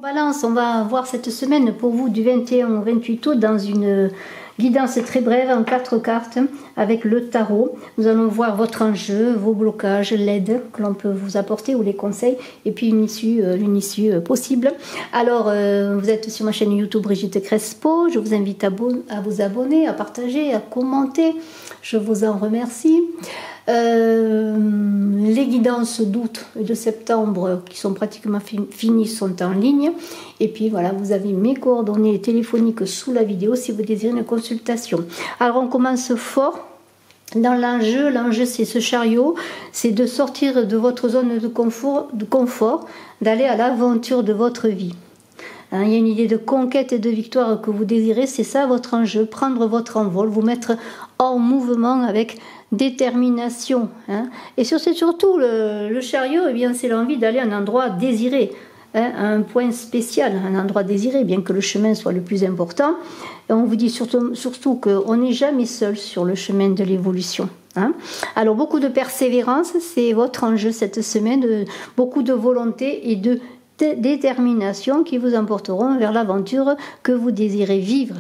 Balance, on va voir cette semaine pour vous du 21 au 28 août dans une guidance très brève en 4 cartes avec le tarot. Nous allons voir votre enjeu, vos blocages, l'aide que l'on peut vous apporter ou les conseils et puis une issue possible. Alors, vous êtes sur ma chaîne YouTube Brigitte Crespo. Je vous invite à vous abonner, à partager, à commenter. Je vous en remercie. Les guidances d'août et de septembre qui sont pratiquement finies sont en ligne et puis voilà, vous avez mes coordonnées téléphoniques sous la vidéo si vous désirez une consultation. Alors on commence fort dans l'enjeu. L'enjeu c'est ce chariot, c'est de sortir de votre zone de confort, d'aller à l'aventure de votre vie. Il y a une idée de conquête et de victoire que vous désirez, c'est ça votre enjeu, prendre votre envol, vous mettre en mouvement avec détermination. Et c'est surtout le chariot, eh bien c'est l'envie d'aller à un endroit désiré, à un point spécial, un endroit désiré, bien que le chemin soit le plus important. Et on vous dit surtout qu'on n'est jamais seul sur le chemin de l'évolution. Alors beaucoup de persévérance, c'est votre enjeu cette semaine, beaucoup de volonté et de détermination qui vous emporteront vers l'aventure que vous désirez vivre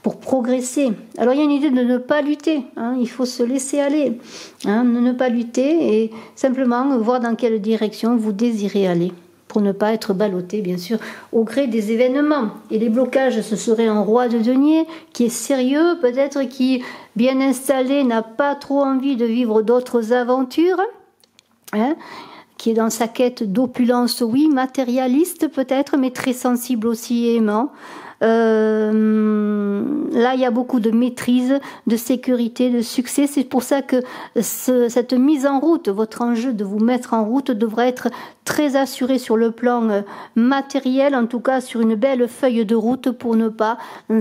pour progresser. Alors il y a une idée de ne pas lutter, il faut se laisser aller, de ne pas lutter et simplement voir dans quelle direction vous désirez aller pour ne pas être ballotté bien sûr au gré des événements. Et les blocages, ce serait un roi de denier qui est sérieux, peut-être qui bien installé n'a pas trop envie de vivre d'autres aventures, qui est dans sa quête d'opulence, oui, matérialiste peut-être, mais très sensible aussi et aimant. Là, il y a beaucoup de maîtrise, de sécurité, de succès. C'est pour ça que cette mise en route, votre enjeu de vous mettre en route, devrait être très assuré sur le plan matériel, en tout cas sur une belle feuille de route pour ne pas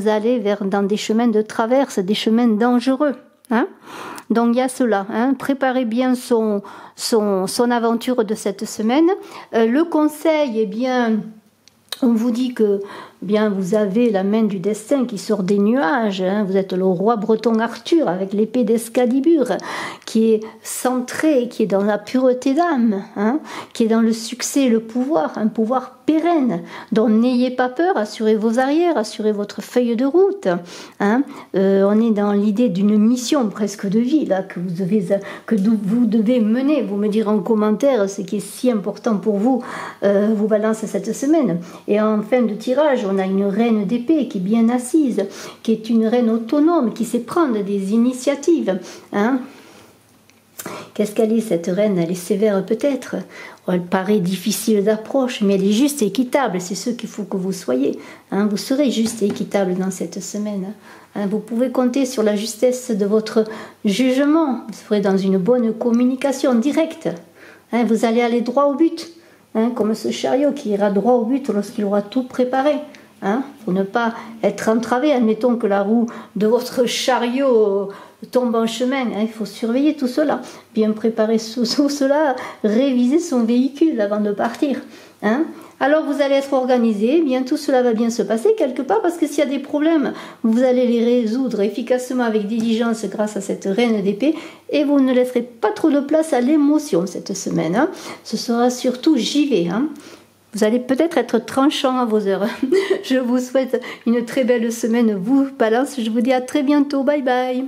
aller dans des chemins de traverse, des chemins dangereux. Donc il y a cela, préparez bien son aventure de cette semaine. Le conseil, eh bien, on vous dit que vous avez la main du destin qui sort des nuages. Vous êtes le roi breton Arthur avec l'épée d'Excalibur qui est centré, qui est dans la pureté d'âme, qui est dans le succès et le pouvoir, un pouvoir pérenne. Donc n'ayez pas peur, assurez vos arrières, assurez votre feuille de route. On est dans l'idée d'une mission presque de vie là que vous devez mener. Vous me direz en commentaire ce qui est si important pour vous, vous balance cette semaine. Et en fin de tirage, on a une reine d'épée qui est bien assise, qui est une reine autonome, qui sait prendre des initiatives. Qu'est-ce qu'elle est cette reine? Elle est sévère peut-être, elle paraît difficile d'approche, mais elle est juste et équitable, c'est ce qu'il faut que vous soyez. Vous serez juste et équitable dans cette semaine. Vous pouvez compter sur la justesse de votre jugement, vous serez dans une bonne communication directe. Vous allez aller droit au but. Comme ce chariot qui ira droit au but lorsqu'il aura tout préparé, pour ne pas être entravé. Admettons que la roue de votre chariot tombe en chemin, il faut surveiller tout cela, bien préparer tout cela, réviser son véhicule avant de partir. Alors vous allez être organisé, bien tout cela va bien se passer quelque part, parce que s'il y a des problèmes, vous allez les résoudre efficacement avec diligence grâce à cette reine d'épée, et vous ne laisserez pas trop de place à l'émotion cette semaine. Ce sera surtout j'y vais. Vous allez peut-être être tranchant à vos heures. Je vous souhaite une très belle semaine, vous Balance. Je vous dis à très bientôt. Bye bye.